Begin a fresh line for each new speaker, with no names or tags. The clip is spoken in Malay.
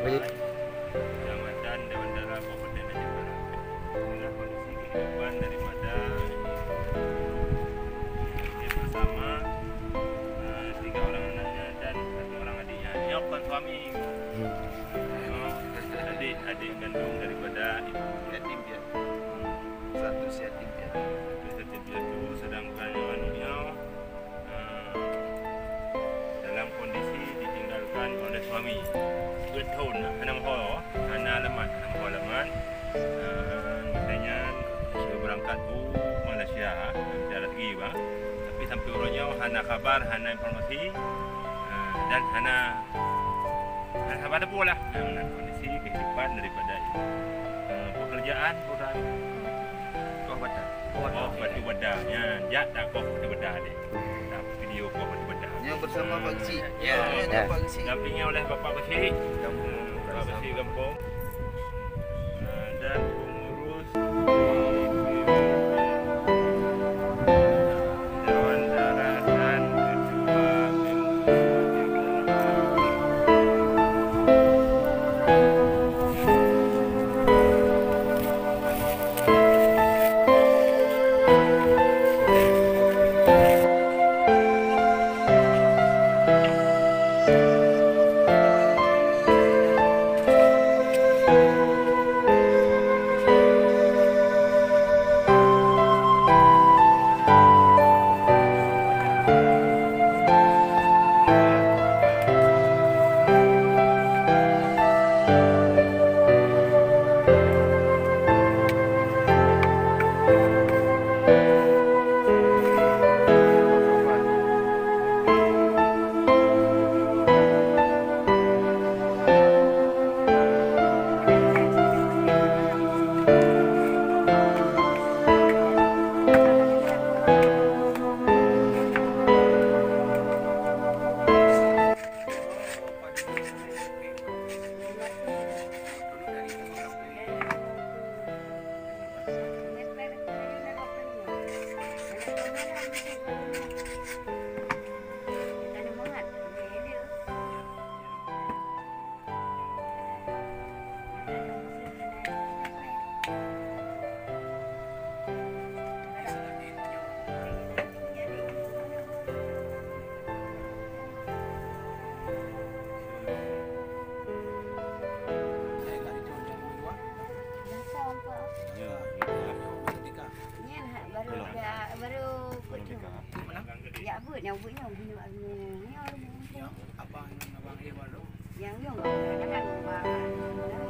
Kecamatan Dewan Dalam Kabupaten Aceh Barat. Inilah kondisi kehidupan daripada dia bersama 3 orang anaknya dan 1 orang adiknya. Ini bukan suami. Adik kandung daripada ibu.
Yatim dia. Satu yatim dia.
Yatim piatu, sedangkan yang anunya dalam kondisi ditinggalkan oleh suami. 2 tahun lah, 6 halaman. Maknanya sudah berangkat tu Malaysia, jalan lagi bang. Tapi sampai orangnya hana kabar, hana informasi dan hana kabar apa lah. Kondisi kehidupan daripada itu. Pekerjaan bukan kau baca. Batu bedahnya, jak tak kau batu bedah deh. Tak video kau batu bedah.
Yang bersama Pak Cik.
Ya.
Pak Cik.
Dampingnya oleh Bapak Besi, Bapak Besi Kampung dan pengurus Dewan Darat dan Ketua
Ya buat yang buatnya bini abang dia baru. Yang kadang-kadang